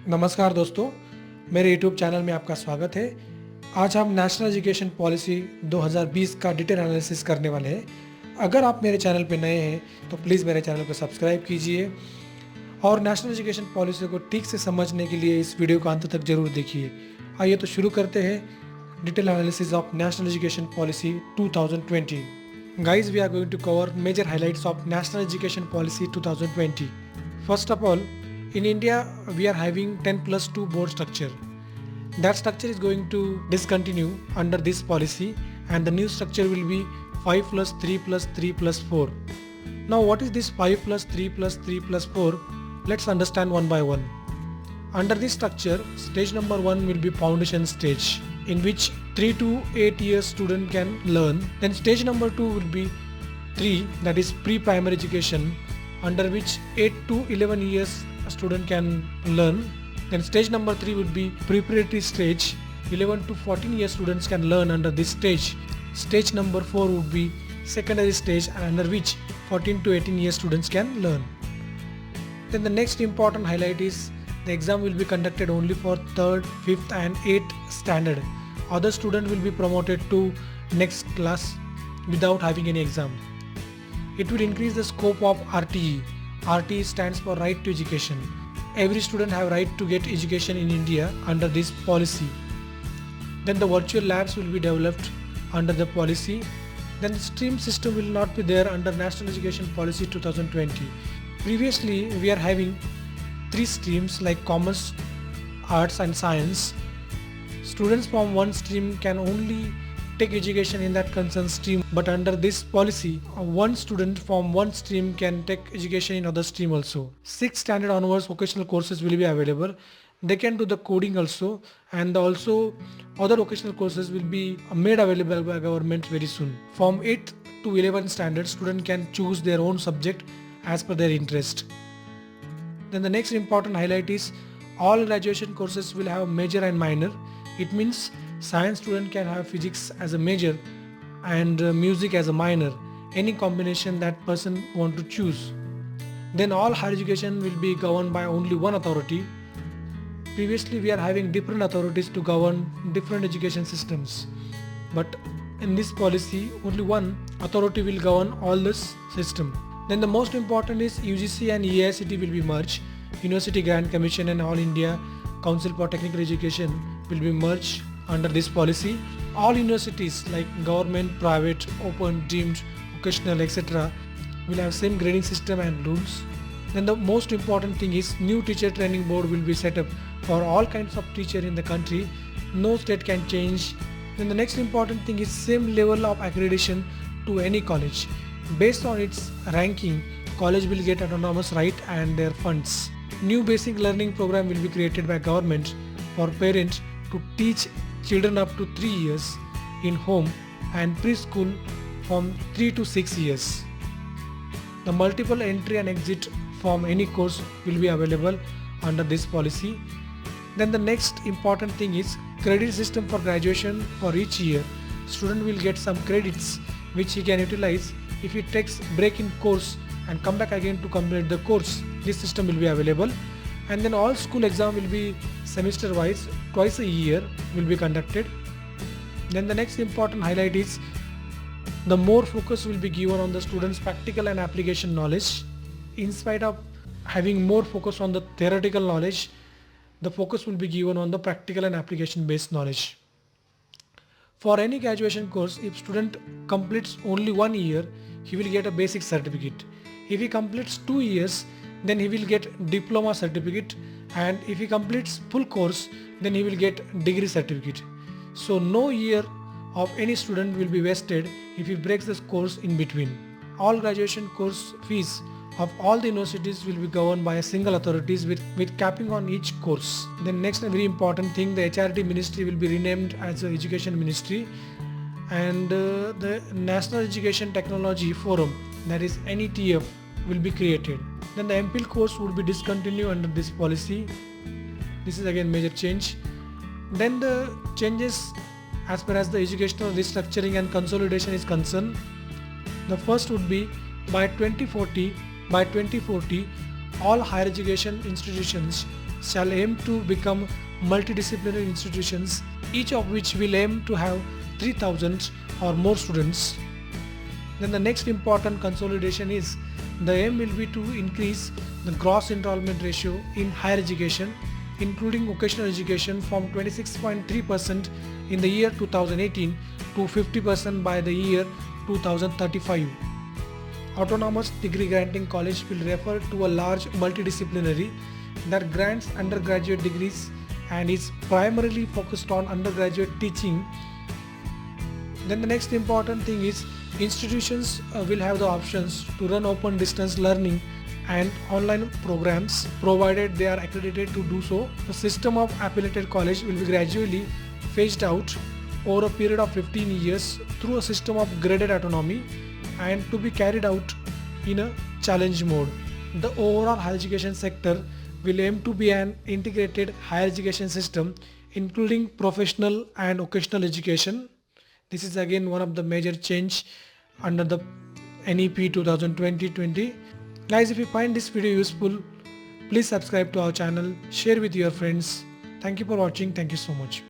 नमस्कार दोस्तों, मेरे YouTube चैनल में आपका स्वागत है। आज हम नेशनल एजुकेशन पॉलिसी 2020 का डिटेल एनालिसिस करने वाले हैं। अगर आप मेरे चैनल पर नए हैं तो प्लीज़ मेरे चैनल को सब्सक्राइब कीजिए और नेशनल एजुकेशन पॉलिसी को ठीक से समझने के लिए इस वीडियो को अंत तक जरूर देखिए। आइए तो शुरू करते हैं detail analysis of national education policy 2020। Guys, we are going to cover major highlights of National Education Policy 2020. First of all, in India, we are having 10+2 board structure. That structure is going to discontinue under this policy, and the new structure will be 5+3+3+4. Now, what is this 5+3+3+4? Let's understand one by one. Under this structure, stage number 1 will be foundation stage, in which 3 to 8 years student can learn. Then stage number 2 will be 3, that is pre-primary education, under which 8 to 11 years a student can learn. Then stage number 3 would be preparatory stage, 11 to 14 years students can learn under this stage. Stage number 4 would be secondary stage, under which 14 to 18 years students can learn. Then the next important highlight is the exam will be conducted only for 3rd, 5th and 8th standard. Other student will be promoted to next class without having any exam. It will increase the scope of RTE. RTE stands for Right to Education. Every student have right to get education in India under this policy. Then the virtual labs will be developed under the policy. Then the stream system will not be there under National Education Policy 2020. Previously, we are having 3 streams like commerce, arts and science. Students from one stream can only take education in that concerned stream, but under this policy, one student from one stream can take education in other stream also. 6th standard onwards vocational courses will be available. They can do the coding also, and also other vocational courses will be made available by government very soon. From 8th to 11th standard, student can choose their own subject as per their interest. Then the next important highlight is all graduation courses will have major and minor. It means science student can have physics as a major and music as a minor, any combination that person want to choose. Then all higher education will be governed by only one authority. Previously we are having different authorities to govern different education systems, but in this policy only one authority will govern all this system. Then the most important is UGC and AICTE will be merged. University Grant Commission and All India Council for Technical Education will be merged under this policy. All universities like government, private, open, deemed, vocational, etc. will have same grading system and rules. Then the most important thing is new teacher training board will be set up for all kinds of teacher in the country. No state can change. Then the next important thing is same level of accreditation to any college. Based on its ranking, college will get autonomous right and their funds. New basic learning program will be created by government for parents to teach children up to 3 years in home and preschool from 3 to 6 years. The multiple entry and exit from any course will be available under this policy. Then the next important thing is credit system for graduation for each year. Student will get some credits which he can utilize if he takes break in course and come back again to complete the course. This system will be available. And then all school exam will be semester wise, twice a year will be conducted. Then the next important highlight is the more focus will be given on the students' practical and application knowledge. In spite of having more focus on the theoretical knowledge, the focus will be given on the practical and application based knowledge. For any graduation course, if student completes only 1 year, he will get a basic certificate. If he completes 2 years, then he will get diploma certificate, and if he completes full course, then he will get degree certificate. So no year of any student will be wasted if he breaks this course in between. All graduation course fees of all the universities will be governed by a single authorities with capping on each course. Then next very important thing, the HRD ministry will be renamed as the Education Ministry, and the National Education Technology Forum, that is NETF, will be created. Then the MPhil course would be discontinued under this policy. This is again major change. Then the changes as far as the educational restructuring and consolidation is concerned. The first would be by 2040, all higher education institutions shall aim to become multidisciplinary institutions, each of which will aim to have 3,000 or more students. Then the next important consolidation is the aim will be to increase the gross enrollment ratio in higher education, including vocational education, from 26.3% in the year 2018 to 50% by the year 2035. Autonomous degree granting college will refer to a large multidisciplinary that grants undergraduate degrees and is primarily focused on undergraduate teaching. Then the next important thing is institutions will have the options to run open distance learning and online programs provided they are accredited to do so. The system of affiliated college will be gradually phased out over a period of 15 years through a system of graded autonomy and to be carried out in a challenge mode. The overall higher education sector will aim to be an integrated higher education system including professional and vocational education. This is again one of the major change under the NEP 2020. Guys, if you find this video useful, please subscribe to our channel, share with your friends. Thank you for watching. Thank you so much.